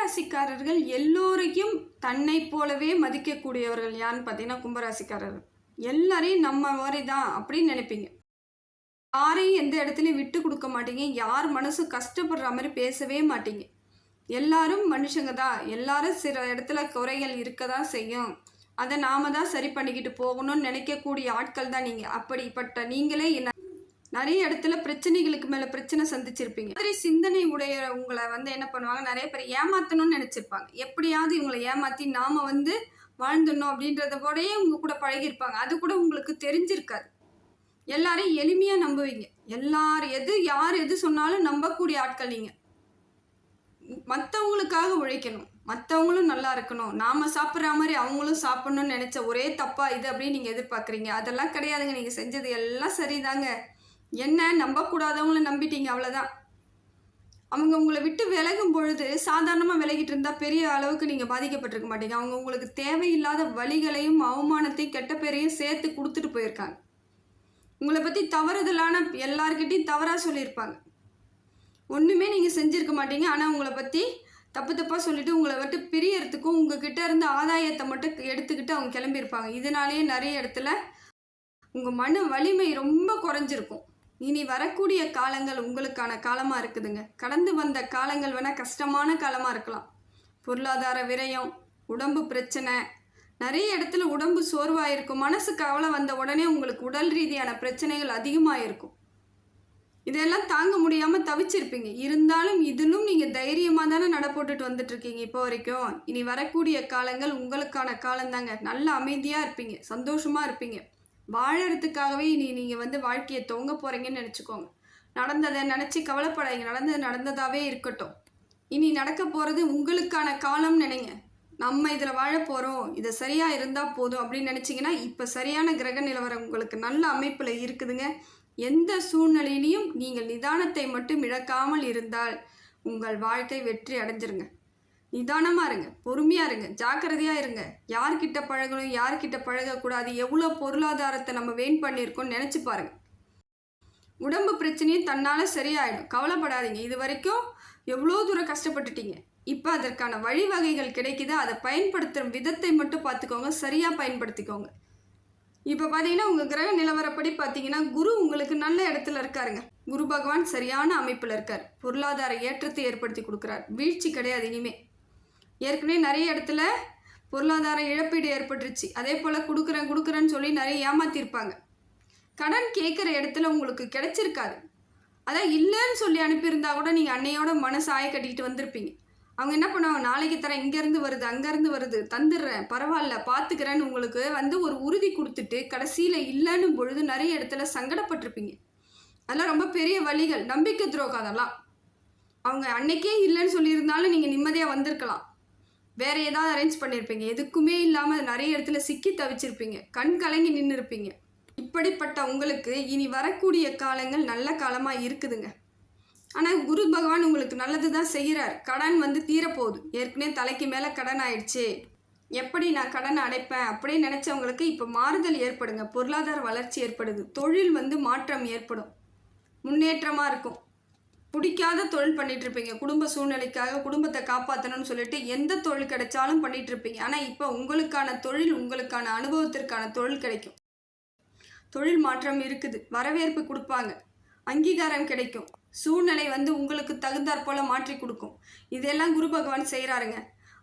கும்பராசிக்காரர்கள் எல்லோரையும் தன்னை போலவே மதிக்கக்கூடியவர்கள் யாருன்னு பார்த்தீங்கன்னா கும்பராசிக்காரர்கள். எல்லாரையும் நம்ம மாதிரி தான் அப்படின்னு நினைப்பீங்க. யாரையும் எந்த இடத்துலையும் விட்டு கொடுக்க மாட்டீங்க. யார் மனசும் கஷ்டப்படுற மாதிரி பேசவே மாட்டீங்க. எல்லாரும் மனுஷங்க தான். எல்லாரும் சில இடத்துல குறைகள் இருக்க தான் செய்யும். அதை நாம தான் சரி பண்ணிக்கிட்டு போகணும்னு நினைக்கக்கூடிய ஆட்கள் தான் நீங்கள். அப்படிப்பட்ட நீங்களே நிறைய இடத்துல பிரச்சனைகளுக்கு மேலே பிரச்சனை சந்திச்சிருப்பீங்க. மாதிரி சிந்தனை உடைய உங்களை என்ன பண்ணுவாங்க, நிறைய பேர் ஏமாற்றணும்னு நினச்சிருப்பாங்க. எப்படியாவது இவங்களை ஏமாற்றி நாம் வாழ்ந்துடணும் அப்படின்றத கூடயே உங்க கூட பழகிருப்பாங்க. அது கூட உங்களுக்கு தெரிஞ்சிருக்காது. எல்லாரையும் எளிமையாக நம்புவீங்க. யார் எது சொன்னாலும் நம்பக்கூடிய ஆட்கள் நீங்கள். மற்றவங்களுக்காக உழைக்கணும், மற்றவங்களும் நல்லா இருக்கணும், நாம் சாப்பிட்ற மாதிரி அவங்களும் சாப்பிட்ணுன்னு நினச்ச ஒரே தப்பா இது அப்படின்னு நீங்கள் எதிர்பார்க்குறீங்க. அதெல்லாம் கிடையாதுங்க. நீங்கள் செஞ்சது எல்லாம் சரிதாங்க. என்ன நம்பக்கூடாதவங்கள நம்பிட்டீங்க, அவ்வளோதான். அவங்க உங்களை விட்டு விலகும் பொழுது சாதாரணமாக விலகிட்டு இருந்தால் பெரிய அளவுக்கு நீங்கள் பாதிக்கப்பட்டிருக்க மாட்டீங்க. அவங்க உங்களுக்கு தேவையில்லாத வலிகளையும் அவமானத்தையும் கெட்ட பேரையும் சேர்த்து கொடுத்துட்டு போயிருக்காங்க. உங்களை பற்றி தவறுதலான எல்லார்கிட்டையும் தவறாக சொல்லியிருப்பாங்க. ஒன்றுமே நீங்கள் செஞ்சுருக்க மாட்டீங்க. ஆனால் உங்களை பற்றி தப்பாக சொல்லிவிட்டு உங்களை விட்டு பிரியறதுக்கும் உங்ககிட்ட இருந்து ஆதாயத்தை மட்டும் எடுத்துக்கிட்டு அவங்க கிளம்பியிருப்பாங்க. இதனாலேயே நிறைய இடத்துல உங்கள் மன வலிமை ரொம்ப குறைஞ்சிருக்கும். இனி வரக்கூடிய காலங்கள் உங்களுக்கான காலமாக இருக்குதுங்க. கடந்து வந்த காலங்கள் வேணால் கஷ்டமான காலமாக இருக்கலாம். பொருளாதார விரயம், உடம்பு பிரச்சனை, நிறைய இடத்துல உடம்பு சோர்வாக இருக்கும். மனசு கவலை வந்த உடனே உங்களுக்கு உடல் ரீதியான பிரச்சனைகள் அதிகமாக இருக்கும். இதெல்லாம் தாங்க முடியாமல் தவிச்சிருப்பீங்க. இருந்தாலும் இதிலும் நீங்கள் தைரியமாக தானே நடப்போட்டுட்டு வந்துட்டுருக்கீங்க இப்போ வரைக்கும். இனி வரக்கூடிய காலங்கள் உங்களுக்கான காலந்தாங்க. நல்ல அமைதியாக இருப்பீங்க, சந்தோஷமாக இருப்பீங்க. வாழறதுக்காகவே இனி நீங்கள் வாழ்க்கையை துவங்க போகிறீங்கன்னு நினச்சிக்கோங்க. நடந்ததை நினச்சி கவலைப்படாதீங்க. நடந்ததாகவே இருக்கட்டும். இனி நடக்க போகிறது உங்களுக்கான காலம் நினைங்க. நம்ம இதில் வாழ போகிறோம், இதை சரியாக இருந்தால் போதும் அப்படின்னு நினச்சிங்கன்னா இப்போ சரியான கிரக நிலவரம் உங்களுக்கு நல்ல அமைப்பில் இருக்குதுங்க. எந்த சூழ்நிலையிலையும் நீங்கள் நிதானத்தை மட்டும் இழக்காமல் இருந்தால் உங்கள் வாழ்க்கை வெற்றி அடைஞ்சிருங்க. நிதானமாக இருங்க, பொறுமையாக இருங்க, ஜாக்கிரதையாக இருங்க. யார்கிட்ட பழகணும், யார்கிட்ட பழகக்கூடாது, எவ்வளோ பொருளாதாரத்தை நம்ம வெயின் பண்ணியிருக்கோம்னு நினச்சி பாருங்கள். உடம்பு பிரச்சனையும் தன்னால் சரியாயிடும், கவலைப்படாதீங்க. இது வரைக்கும் எவ்வளோ தூரம் கஷ்டப்பட்டுட்டீங்க. இப்போ அதற்கான வழிவகைகள் கிடைக்குது. அதை பயன்படுத்துகிற விதத்தை மட்டும் பார்த்துக்கோங்க, சரியாக பயன்படுத்திக்கோங்க. இப்போ பார்த்தீங்கன்னா உங்கள் கிரக நிலவரப்படி பார்த்தீங்கன்னா குரு உங்களுக்கு நல்ல இடத்துல இருக்காருங்க. குரு பகவான் சரியான அமைப்பில் இருக்கார். பொருளாதார ஏற்றத்தை ஏற்படுத்தி கொடுக்குறார். வீழ்ச்சி கிடையாது இனிமேல். ஏற்கனவே நிறைய இடத்துல பொருளாதார இழப்பீடு ஏற்பட்டுருச்சு. அதே போல் கொடுக்குறேன்னு சொல்லி நிறைய ஏமாற்றிருப்பாங்க. கடன் கேட்குற இடத்துல உங்களுக்கு கிடைச்சிருக்காது. அதான் இல்லைன்னு சொல்லி அனுப்பியிருந்தா கூட நீங்கள் அன்னையோட மனசு ஆய கட்டிக்கிட்டு வந்திருப்பீங்க. அவங்க என்ன பண்ணுவாங்க, நாளைக்கு தரேன், இங்கேருந்து வருது, அங்கேருந்து வருது, தந்துடுறேன், பரவாயில்ல, பார்த்துக்கிறேன்னு உங்களுக்கு ஒரு உறுதி கொடுத்துட்டு கடைசியில் இல்லைன்னு பொழுது நிறைய இடத்துல சங்கடப்பட்டிருப்பீங்க. அதெல்லாம் ரொம்ப பெரிய வழிகள், நம்பிக்கை துரோகம். அதெல்லாம் அவங்க அன்னைக்கே இல்லைன்னு சொல்லியிருந்தாலும் நீங்கள் நிம்மதியாக வந்திருக்கலாம். வேறு ஏதாவது அரேஞ்ச் பண்ணியிருப்பீங்க. எதுக்குமே இல்லாமல் நிறைய இடத்துல சிக்கி தவிச்சிருப்பீங்க. கண் கலங்கி நின்று இருப்பீங்க. இப்படிப்பட்ட உங்களுக்கு இனி வரக்கூடிய காலங்கள் நல்ல காலமாக இருக்குதுங்க. ஆனால் குரு பகவான் உங்களுக்கு நல்லது தான் செய்கிறார். கடன் தீரப்போகுது. ஏற்கனவே தலைக்கு மேலே கடன் ஆயிடுச்சு, எப்படி நான் கடனை அடைப்பேன் அப்படின்னு நினச்சவங்களுக்கு இப்போ மாறுதல் ஏற்படுங்க. பொருளாதார வளர்ச்சி ஏற்படுது. தொழில் மாற்றம் ஏற்படும், முன்னேற்றமாக இருக்கும். பிடிக்காத தொழில் பண்ணிகிட்ருப்பீங்க. குடும்ப சூழ்நிலைக்காக குடும்பத்தை காப்பாற்றணும்னு சொல்லிட்டு எந்த தொழில் கிடைச்சாலும் பண்ணிகிட்ருப்பீங்க. ஆனால் இப்போ உங்களுக்கான தொழில், உங்களுக்கான அனுபவத்திற்கான தொழில் கிடைக்கும். தொழில் மாற்றம் இருக்குது. வரவேற்பு கொடுப்பாங்க, அங்கீகாரம் கிடைக்கும். சூழ்நிலை உங்களுக்கு தகுந்தாற் போல் மாற்றி கொடுக்கும். இதெல்லாம் குரு பகவான் செய்கிறாருங்க.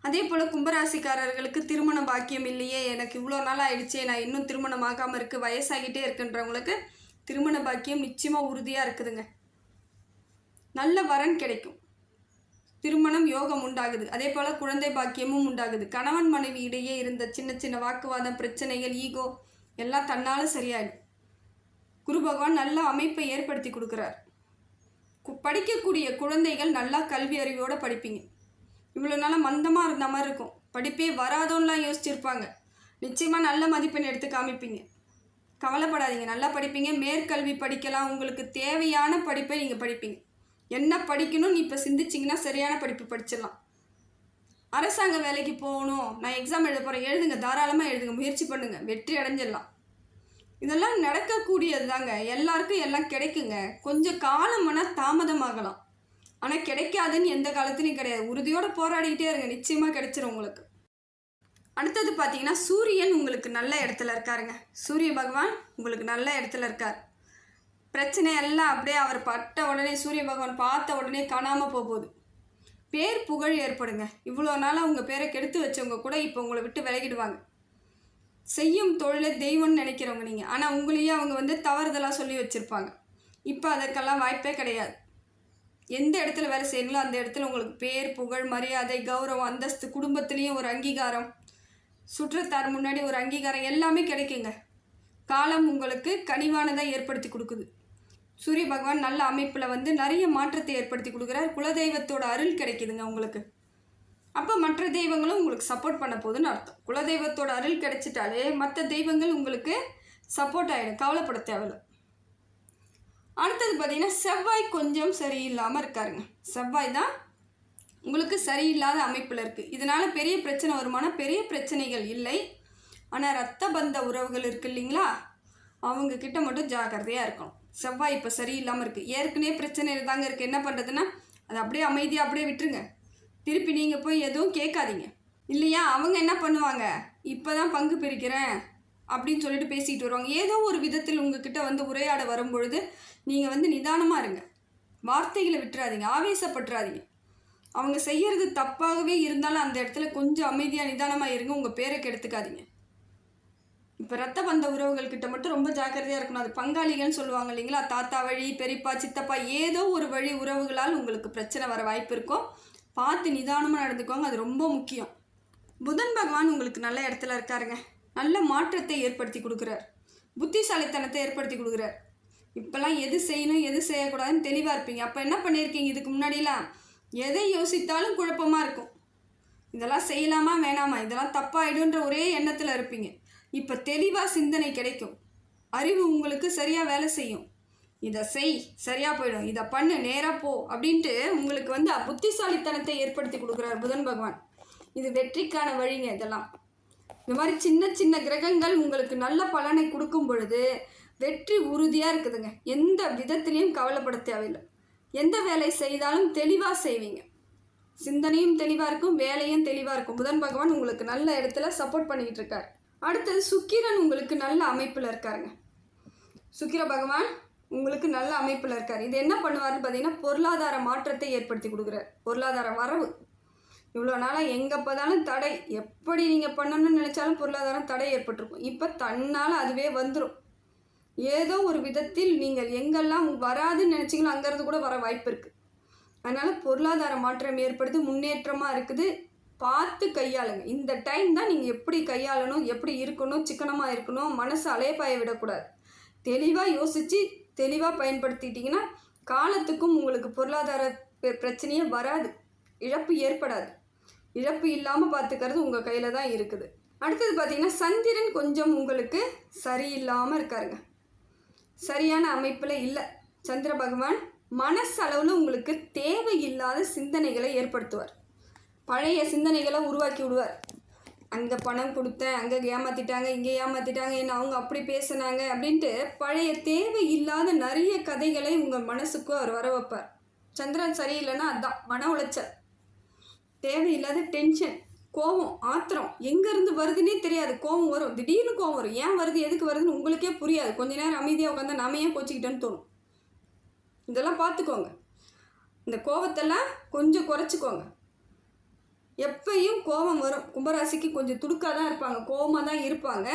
அதே போல் கும்பராசிக்காரர்களுக்கு திருமண பாக்கியம் இல்லையே, எனக்கு இவ்வளோ நாள் ஆயிடுச்சே, நான் இன்னும் திருமணம் ஆகாமல் இருக்குது, வயசாகிட்டே இருக்குன்றவங்களுக்கு திருமண பாக்கியம் நிச்சயமாக உறுதியாக இருக்குதுங்க. நல்ல வரன் கிடைக்கும். திருமணம் யோகம் உண்டாகுது. அதே போல் குழந்தை பாக்கியமும் உண்டாகுது. கணவன் மனைவி இடையே இருந்த சின்ன சின்ன வாக்குவாதம், பிரச்சனைகள், ஈகோ எல்லாம் தன்னால் சரியாயிடும். குரு பகவான் நல்ல அமைப்பை ஏற்படுத்தி கொடுக்குறார். படிக்கக்கூடிய குழந்தைகள் நல்லா கல்வி அறிவோடு படிப்பீங்க. இவ்வளோ நாளாக மந்தமாக இருந்த மாதிரி இருக்கும். படிப்பே வராதோன்னெலாம் யோசிச்சிருப்பாங்க. நிச்சயமாக நல்ல மதிப்பெண் எடுத்து காமிப்பீங்க. கவலைப்படாதீங்க, நல்லா படிப்பீங்க. மேற்கல்வி படிக்கலாம். உங்களுக்கு தேவையான படிப்பை நீங்கள் படிப்பீங்க. என்ன படிக்கணும்னு இப்போ சிந்திச்சிங்கன்னா சரியான படிப்பு படிச்சிடலாம். அரசாங்க வேலைக்கு போகணும், நான் எக்ஸாம் எழுத போகிறேன், எழுதுங்க, தாராளமாக எழுதுங்க, முயற்சி பண்ணுங்கள், வெற்றி அடைஞ்சிடலாம். இதெல்லாம் நடக்கக்கூடியது தாங்க. எல்லாருக்கும் எல்லாம் கிடைக்குங்க. கொஞ்சம் காலம் வேணால் தாமதமாகலாம். ஆனால் கிடைக்காதுன்னு எந்த காலத்துலையும் கிடையாது. உறுதியோடு போராடிக்கிட்டே இருங்க, நிச்சயமாக கிடைச்சிரும் உங்களுக்கு. அடுத்தது பார்த்தீங்கன்னா சூரியன் உங்களுக்கு நல்ல இடத்துல இருக்காருங்க. சூரிய பகவான் உங்களுக்கு நல்ல இடத்துல இருக்கார். பிரச்சனை எல்லாம் அப்படியே அவர் பட்ட உடனே, சூரிய பகவான் பார்த்த உடனே காணாமல் போகுது. பேர் புகழ் ஏற்படுங்க. இவ்வளோ நாளாக உங்கள் பேரை கெடுத்து வச்சவங்க கூட இப்போ உங்களை விட்டு விலகிடுவாங்க. செய்யும் தொழிலை தெய்வம்னு நினைக்கிறவங்க நீங்கள், ஆனால் உங்களையே அவங்க தவறுதலாக சொல்லி வச்சுருப்பாங்க. இப்போ அதற்கெல்லாம் வாய்ப்பே கிடையாது. எந்த இடத்துல வேலை செய்யணுங்களோ அந்த இடத்துல உங்களுக்கு பேர் புகழ் மரியாதை கௌரவம் அந்தஸ்து, குடும்பத்துலேயும் ஒரு அங்கீகாரம், சுற்றத்தார் முன்னாடி ஒரு அங்கீகாரம் எல்லாமே கிடைக்குங்க. காலம் உங்களுக்கு கனிவானதாக ஏற்படுத்தி கொடுக்குது. சூரிய பகவான் நல்ல அமைப்பில் நிறைய மாற்றத்தை ஏற்படுத்தி கொடுக்குறார். குலதெய்வத்தோட அருள் கிடைக்குதுங்க உங்களுக்கு. அப்போ மற்ற தெய்வங்களும் உங்களுக்கு சப்போர்ட் பண்ண போகுதுன்னு அர்த்தம். குலதெய்வத்தோட அருள் கிடைச்சிட்டாலே மற்ற தெய்வங்கள் உங்களுக்கு சப்போர்ட் ஆகிடும், கவலைப்பட தேவையில்லை. அடுத்தது பார்த்தீங்கன்னா செவ்வாய் கொஞ்சம் சரியில்லாமல் இருக்காருங்க. செவ்வாய் தான் உங்களுக்கு சரியில்லாத அமைப்பில் இருக்குது. இதனால் பெரிய பிரச்சனை வருமானா பெரிய பிரச்சனைகள் இல்லை. ஆனால் இரத்த பந்த உறவுகள் இருக்குது இல்லைங்களா, அவங்கக்கிட்ட மட்டும் ஜாக்கிரதையாக இருக்கணும். செவ்வாய் இப்போ சரியில்லாமல் இருக்குது. ஏற்கனவே பிரச்சனை தாங்க இருக்குது. என்ன பண்ணுறதுன்னா அதை அப்படியே அமைதியாக அப்படியே விட்டுருங்க. திருப்பி நீங்கள் போய் எதுவும் கேட்காதீங்க இல்லையா. அவங்க என்ன பண்ணுவாங்க, இப்போ தான் பங்கு பிரிக்கிறேன் அப்படின்னு சொல்லிட்டு பேசிகிட்டு வருவாங்க. ஏதோ ஒரு விதத்தில் உங்ககிட்ட உரையாட வரும்பொழுது நீங்கள் நிதானமாக இருங்க. வார்த்தைகளை விட்டுறாதீங்க, ஆவேசப்பட்டுறாதீங்க. அவங்க செய்கிறது தப்பாகவே இருந்தாலும் அந்த இடத்துல கொஞ்சம் அமைதியாக நிதானமாக இருங்க. உங்கள் பேரை கெடுத்துக்காதீங்க. இப்போ ரத்த பந்த உறவுகள்கிட்ட மட்டும் ரொம்ப ஜாக்கிரதையாக இருக்கணும். அது பங்காளிகள்னு சொல்லுவாங்க இல்லைங்களா, தாத்தா வழி பெரியப்பா சித்தப்பா ஏதோ ஒரு வழி உறவுகளால் உங்களுக்கு பிரச்சனை வர வாய்ப்பு இருக்கும். பார்த்து நிதானமாக நடந்துக்கோங்க, அது ரொம்ப முக்கியம். புதன் பகவான் உங்களுக்கு நல்ல இடத்துல இருக்காருங்க. நல்ல மாற்றத்தை ஏற்படுத்தி கொடுக்குறார். புத்திசாலித்தனத்தை ஏற்படுத்தி கொடுக்குறார். இப்போல்லாம் எது செய்யணும் எது செய்யக்கூடாதுன்னு தெளிவாக இருப்பீங்க. அப்போ என்ன பண்ணியிருக்கீங்க, இதுக்கு முன்னாடிலாம் எதை யோசித்தாலும் குழப்பமாக இருக்கும். இதெல்லாம் செய்யலாமா வேணாமா, இதெல்லாம் தப்பாயிடுன்ற ஒரே எண்ணத்தில் இருப்பீங்க. இப்போ தெளிவாக சிந்தனை கிடைக்கும். அறிவு உங்களுக்கு சரியாக வேலை செய்யும். இதை செய் சரியாக போயிடும், இதை பண்ணு நேராக போ அப்படின்ட்டு உங்களுக்கு புத்திசாலித்தனத்தை ஏற்படுத்தி கொடுக்குறார் புதன் பகவான். இது வெற்றிக்கான வழிங்க. இதெல்லாம் இந்த மாதிரி சின்ன சின்ன கிரகங்கள் உங்களுக்கு நல்ல பலனை கொடுக்கும் பொழுது வெற்றி உறுதியாக இருக்குதுங்க. எந்த விதத்துலேயும் கவலைப்பட தேவையில்லை. எந்த வேலை செய்தாலும் தெளிவாக செய்வீங்க. சிந்தனையும் தெளிவாக இருக்கும், வேலையும் தெளிவாக இருக்கும். புதன் பகவான் உங்களுக்கு நல்ல இடத்துல சப்போர்ட் பண்ணிக்கிட்டு இருக்கார். அடுத்தது சுக்கிரன் உங்களுக்கு நல்ல அமைப்பில் இருக்காருங்க. சுக்கிர பகவான் உங்களுக்கு நல்ல அமைப்பில் இருக்கார். இது என்ன பண்ணுவார்னு பார்த்தீங்கன்னா பொருளாதார மாற்றத்தை ஏற்படுத்தி கொடுக்குறார். பொருளாதார வரவு. இவ்வளோ நாளாக எங்கே பார்த்தாலும் தடை, எப்படி நீங்கள் பண்ணணும்னு நினச்சாலும் பொருளாதாரம் தடை ஏற்பட்டிருக்கும். இப்போ தன்னால் அதுவே வந்துடும். ஏதோ ஒரு விதத்தில் நீங்கள் எங்கெல்லாம் வராதுன்னு நினச்சிங்களோ அங்கேருந்து கூட வர வாய்ப்பு இருக்குது. அதனால் பொருளாதார மாற்றம் ஏற்படுது, முன்னேற்றமாக இருக்குது. பார்த்து கையாளுங்க. இந்த டைம் தான் நீங்கள் எப்படி கையாளணும், எப்படி இருக்கணும், சிக்கனமாக இருக்கணும், மனசு அலையப்பாய விடக்கூடாது. தெளிவாக யோசித்து தெளிவாக பயன்படுத்திட்டிங்கன்னா காலத்துக்கும் உங்களுக்கு பொருளாதார பிரச்சனையே வராது, இழப்பு ஏற்படாது. இழப்பு இல்லாமல் பார்த்துக்கிறது உங்கள் கையில் தான் இருக்குது. அடுத்தது பார்த்திங்கன்னா சந்திரன் கொஞ்சம் உங்களுக்கு சரியில்லாமல் இருக்காருங்க. சரியான அமைப்பில் இல்லை. சந்திர பகவான் மனசளவில் உங்களுக்கு தேவையில்லாத சிந்தனைகளை ஏற்படுத்துவார். பழைய சிந்தனைகளை உருவாக்கி விடுவார். அங்கே பணம் கொடுத்தேன், அங்கே ஏமாற்றிட்டாங்க, இங்கே ஏமாற்றிட்டாங்க, என்ன அவங்க அப்படி பேசுனாங்க அப்படின்ட்டு பழைய தேவையில்லாத நிறைய கதைகளை உங்கள் மனசுக்கும் அவர் வர வைப்பார். சந்திரன் சரியில்லைன்னா அதுதான் மன உளைச்சல், தேவையில்லாத டென்ஷன், கோபம், ஆத்திரம் எங்கேருந்து வருதுன்னே தெரியாது. கோபம் வரும், திடீர்னு கோபம் வரும். ஏன் வருது எதுக்கு வருதுன்னு உங்களுக்கே புரியாது. கொஞ்ச நேரம் அமைதியாக உட்காந்தா நாம ஏன் கோச்சிக்கிட்டேன்னு தோணும். இதெல்லாம் பார்த்துக்கோங்க. இந்த கோபத்தெல்லாம் கொஞ்சம் குறைச்சிக்கோங்க. எப்பயும் கோபம் வரும். கும்பராசிக்கு கொஞ்சம் துடுக்காக தான் இருப்பாங்க, கோபமாக தான் இருப்பாங்க.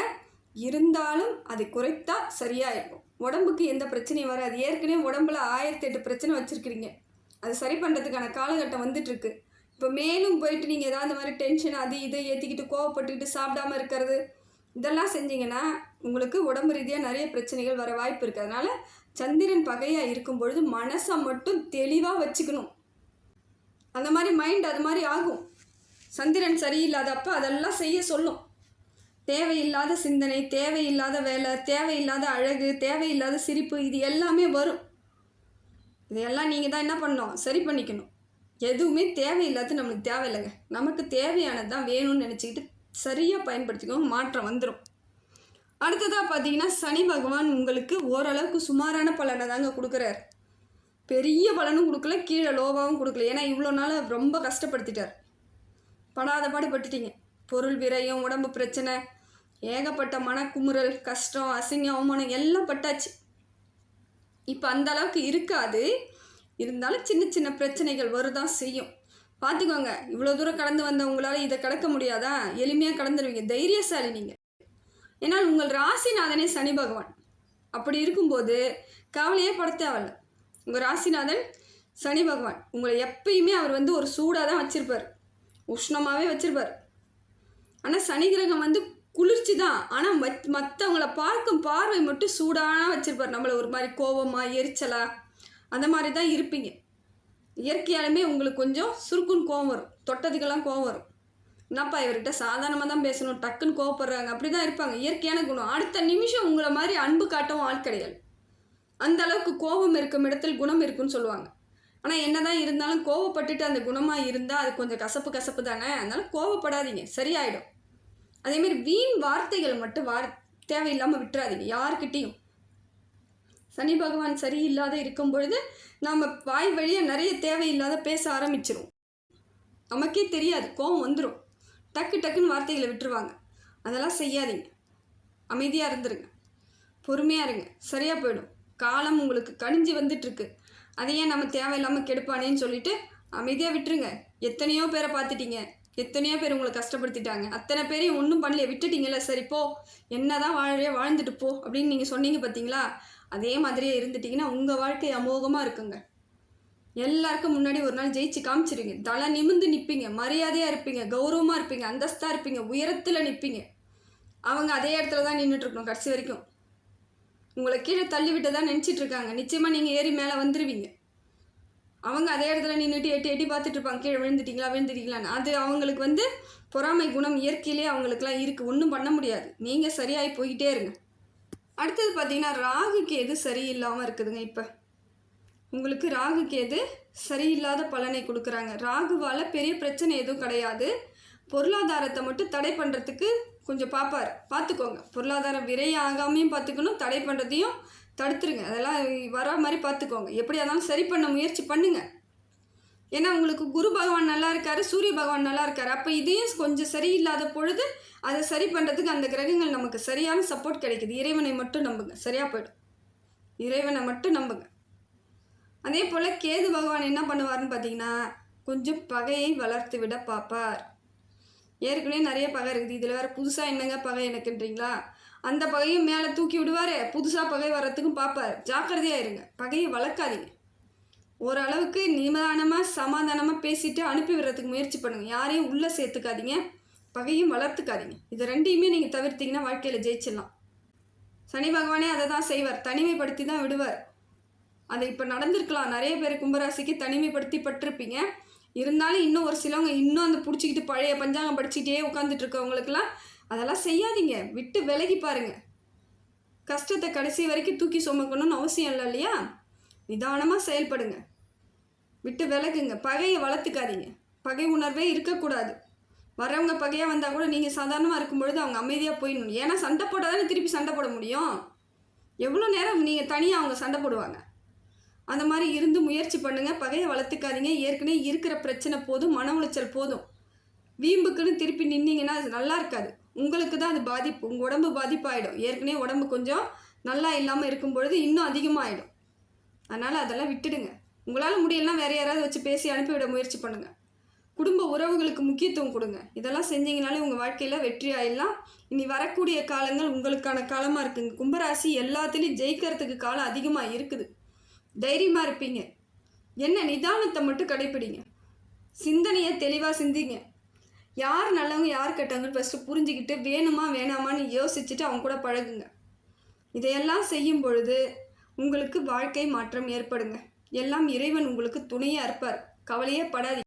இருந்தாலும் அதை குறைத்தா சரியாக இருக்கும். உடம்புக்கு எந்த பிரச்சனையும் வராது. ஏற்கனவே உடம்புல 1008 பிரச்சனை வச்சுருக்கிறீங்க. அது சரி பண்ணுறதுக்கான காலகட்டம் வந்துட்டுருக்கு. இப்போ மேலும் போயிட்டு நீங்கள் ஏதாவது இந்த மாதிரி டென்ஷன் அது இதை ஏற்றிக்கிட்டு கோவப்பட்டுக்கிட்டு சாப்பிடாமல் இருக்கிறது இதெல்லாம் செஞ்சிங்கன்னா உங்களுக்கு உடம்பு ரீதியாக நிறைய பிரச்சனைகள் வர வாய்ப்பு இருக்குது. அதனால் சந்திரன் பகையாக இருக்கும் பொழுது மனசை மட்டும் தெளிவாக வச்சுக்கணும். அந்த மாதிரி மைண்ட் அது மாதிரி ஆகும். சந்திரன் சரியில்லாதப்போ அதெல்லாம் செய்ய சொல்லும். தேவையில்லாத சிந்தனை, தேவையில்லாத வேலை, தேவையில்லாத அழகு, தேவையில்லாத சிரிப்பு இது எல்லாமே வரும். இதையெல்லாம் நீங்கள் தான் என்ன பண்ணணும், சரி பண்ணிக்கணும். எதுவுமே தேவையில்லாத நம்மளுக்கு தேவையில்லைங்க. நமக்கு தேவையானது தான் வேணும்னு நினச்சிக்கிட்டு சரியாக பயன்படுத்திக்கோங்க, மாற்றம் வந்துடும். அடுத்ததாக பார்த்தீங்கன்னா சனி பகவான் உங்களுக்கு ஓரளவுக்கு சுமாரான பலனை தாங்க கொடுக்குறார். பெரிய பலனும் கொடுக்கல, கீழே லோவாகவும் கொடுக்கல. ஏன்னா இவ்வளோ நாள் ரொம்ப கஷ்டப்படுத்திட்டார். படாத பாடுபட்டுட்டீங்க. பொருள் விரயம், உடம்பு பிரச்சனை, ஏகப்பட்ட மனக்குமுறல், கஷ்டம், அசிங்கம், அவமானம் எல்லாம் பட்டாச்சு. இப்போ அந்த அளவுக்கு இருக்காது. இருந்தாலும் சின்ன சின்ன பிரச்சனைகள் வருதான் செய்யும். பார்த்துக்கோங்க. இவ்வளோ தூரம் கடந்து வந்தவங்களால இதை கடக்க முடியாதா? எளிமையாக கடந்துடுவீங்க. தைரியசாலி நீங்கள். ஏன்னால் உங்கள் ராசிநாதனே சனி பகவான். அப்படி இருக்கும்போது கவலையே பட தேவையில்ல. உங்கள் ராசிநாதன் சனி பகவான் உங்களை எப்பயுமே அவர் ஒரு சூடாக தான் வச்சுருப்பார், உஷ்ணமாகவே வச்சுருப்பார். ஆனால் சனி கிரகம் குளிர்ச்சி தான். ஆனால் மற்றவங்கள பார்க்கும் பார்வை மட்டும் சூடான வச்சுருப்பார். நம்மளை ஒரு மாதிரி கோபமாக, எரிச்சலாக அந்த மாதிரி தான் இருப்பீங்க. இயற்கையாலுமே உங்களுக்கு கொஞ்சம் சுருக்குன்னு கோவம் வரும், தொட்டதுக்கெல்லாம் கோவம் வரும். என்னப்பா இவர்கிட்ட சாதாரணமாக தான் பேசணும், டக்குன்னு கோவப்படுறாங்க, அப்படி தான் இருப்பாங்க. இயற்கையான குணம். அடுத்த நிமிஷம் உங்களை மாதிரி அன்பு காட்டவும் ஆள் கிடையாது. அந்த அளவுக்கு கோபம் இருக்கும் இடத்தில் குணம் இருக்குன்னு சொல்லுவாங்க. ஆனால் என்ன தான் இருந்தாலும் கோவப்பட்டுட்டு அந்த குணமாக இருந்தால் அது கொஞ்சம் கசப்பு தானே. அதனால கோவப்படாதீங்க, சரியாயிடும். அதேமாரி வீண் வார்த்தைகள் மட்டும் தேவையில்லாமல் விட்டுறாதீங்க யார்கிட்டையும். சனி பகவான் சரியில்லாத இருக்கும் பொழுது நம்ம வாய் வழியாக நிறைய தேவையில்லாத பேச ஆரம்பிச்சிரும். நமக்கே தெரியாது, கோபம் வந்துடும். டக்குன்னு வார்த்தைகளை விட்டுருவாங்க. அதெல்லாம் செய்யாதீங்க. அமைதியாக இருந்துருங்க, பொறுமையாக இருங்க, சரியாக போயிடும். காலம் உங்களுக்கு கணிஞ்சு வந்துட்டுருக்கு. அதையே நம்ம தேவையில்லாமல் கெடுப்பானேன்னு சொல்லிட்டு அமைதியாக விட்டுருங்க. எத்தனையோ பேரை பார்த்துட்டீங்க, எத்தனையோ பேர் உங்களை கஷ்டப்படுத்திட்டாங்க. அத்தனை பேரையும் ஒன்றும் பண்ணலையே, விட்டுட்டீங்களே, சரி போ, என்ன தான் வாழ்ந்துட்டு போ அப்படின்னு நீங்கள் சொன்னீங்க பார்த்தீங்களா? அதே மாதிரியே இருந்துட்டிங்கன்னா உங்கள் வாழ்க்கை அமோகமாக இருக்குங்க. எல்லாருக்கும் முன்னாடி ஒரு நாள் ஜெயிச்சு காமிச்சிருங்க. தலை நிமிந்து நிற்பீங்க, மரியாதையாக இருப்பீங்க, கௌரவமாக இருப்பீங்க, அந்தஸ்தாக இருப்பீங்க, உயரத்தில் நிற்பீங்க. அவங்க அதே இடத்துல தான் நின்றுட்டுருக்கணும் கடைசி வரைக்கும். உங்களை கீழே தள்ளி விட்டு தான் நினச்சிட்ருக்காங்க. நிச்சயமாக நீங்கள் ஏறி மேலே வந்துடுவீங்க. அவங்க அதே இடத்துல நின்றுட்டு எட்டி பார்த்துட்டு இருப்பாங்க, கீழே விழுந்துட்டீங்களான்னு. அது அவங்களுக்கு பொறாமை குணம் இயற்கையிலே அவங்களுக்குலாம் இருக்குது, ஒன்றும் பண்ண முடியாது. நீங்கள் சரியாகி போய்கிட்டே இருங்க. அடுத்தது பார்த்தீங்கன்னா ராகு கேது சரியில்லாமல் இருக்குதுங்க. இப்போ உங்களுக்கு ராகு கேது சரியில்லாத பலனை கொடுக்குறாங்க. ராகுவால் பெரிய பிரச்சனை எதுவும் கிடையாது. பொருளாதாரத்தை மட்டும் தடை பண்ணுறதுக்கு கொஞ்சம் பார்த்துக்கோங்க. பொருளாதாரம் விரைய ஆகாமையும் பார்த்துக்கணும், தடை பண்ணுறதையும் தடுத்துருங்க. அதெல்லாம் வர மாதிரி பார்த்துக்கோங்க. எப்படியா இருந்தாலும் சரி பண்ண முயற்சி பண்ணுங்க. ஏன்னா உங்களுக்கு குரு பகவான் நல்லா இருக்காரு, சூரிய பகவான் நல்லா இருக்காரு. அப்போ இதையும் கொஞ்சம் சரியில்லாத பொழுது அதை சரி பண்ணுறதுக்கு அந்த கிரகங்கள் நமக்கு சரியான சப்போர்ட் கிடைக்குது. இறைவனை மட்டும் நம்புங்க, சரியாக போய்டும். இறைவனை மட்டும் நம்புங்க. அதே போல் கேது பகவான் என்ன பண்ணுவார்னு பார்த்தீங்கன்னா கொஞ்சம் பகையை வளர்த்து விட பார்ப்பார். ஏற்கனவே நிறைய பகை இருக்குது, இதில் வேறு புதுசாக என்னங்க பகை எனக்குன்றீங்களா? அந்த பகையும் மேலே தூக்கி விடுவார், புதுசாக பகை வர்றதுக்கும் பார்ப்பார். ஜாக்கிரதையாக இருங்க, பகையை வளர்க்காதீங்க. ஓரளவுக்கு நிதானமாக சமாதானமாக பேசிட்டு அனுப்பி விடுறதுக்கு முயற்சி பண்ணுங்கள். யாரையும் உள்ளே சேர்த்துக்காதீங்க, பகையும் வளர்த்துக்காதீங்க. இது ரெண்டையுமே நீங்கள் தவிர்த்திங்கன்னா வாழ்க்கையில் ஜெயிச்சிடலாம். சனி பகவானே அதை தான் செய்வார், தனிமைப்படுத்தி தான் விடுவார். அது இப்போ நடந்திருக்கலாம். நிறைய பேர் கும்பராசிக்கு தனிமைப்படுத்தி பட்டிருப்பீங்க. இருந்தாலும் இன்னும் ஒரு சிலவங்க இன்னும் அந்த பிடிச்சிக்கிட்டு பழைய பஞ்சாங்கம் படிச்சுக்கிட்டே உட்காந்துட்டு இருக்கவங்களுக்கெல்லாம் அதெல்லாம் செய்யாதீங்க, விட்டு விலகி பாருங்கள். கஷ்டத்தை கடைசி வரைக்கும் தூக்கி சுமக்கணும்னு அவசியம் இல்லை இல்லையா? நிதானமாக செயல்படுங்க, விட்டு விலகுங்க, பகையை வளர்த்துக்காதீங்க. பகை உணர்வே இருக்கக்கூடாது. வரவங்க பகையாக வந்தால் கூட நீங்கள் சாதாரணமாக இருக்கும்பொழுது அவங்க அமைதியாக போயிடணும். ஏன்னா சண்டை போட்டால் தானே திருப்பி சண்டை போட முடியும். எவ்வளோ நேரம் நீங்கள் தனியாக அவங்க சண்டை போடுவாங்க. அந்த மாதிரி இருந்து முயற்சி பண்ணுங்கள், பகையை வளர்த்துக்காதீங்க. ஏற்கனவே இருக்கிற பிரச்சனை போதும், மன உளைச்சல் போதும். வீம்புக்குன்னு திருப்பி நின்னீங்கன்னா அது நல்லா இருக்காது. உங்களுக்கு தான் அது பாதிப்பு, உங்கள் உடம்பு பாதிப்பாகிடும். ஏற்கனவே உடம்பு கொஞ்சம் நல்லா இல்லாமல் இருக்கும் பொழுது இன்னும் அதிகமாகிடும். அதனால் அதெல்லாம் விட்டுடுங்க. உங்களால் முடியலாம் வேறு யாராவது வச்சு பேசி அனுப்பிவிட முயற்சி பண்ணுங்கள். குடும்ப உறவுகளுக்கு முக்கியத்துவம் கொடுங்க. இதெல்லாம் செஞ்சீங்கனாலே உங்கள் வாழ்க்கையில் வெற்றி ஆகிடலாம். இனி வரக்கூடிய காலங்கள் உங்களுக்கான காலமாக இருக்குங்க. கும்பராசி எல்லாத்துலேயும் ஜெயிக்கிறதுக்கு காலம் அதிகமாக இருக்குது. தைரியமாக இருப்பீங்க. என்ன நிதானத்தை மட்டும் கடைப்பிடிங்க. சிந்தனையை தெளிவாக சிந்திங்க. யார் நல்லவங்க யார் கெட்டவங்கன்னு ஃபஸ்ட்டு புரிஞ்சுக்கிட்டு வேணுமா வேணாமான்னு யோசிச்சுட்டு அவங்க கூட பழகுங்க. இதையெல்லாம் செய்யும் பொழுது உங்களுக்கு வாழ்க்கை மாற்றம் ஏற்படுங்க. எல்லாம் இறைவன் உங்களுக்கு துணையாக இருப்பார். கவலையே படாதீங்க.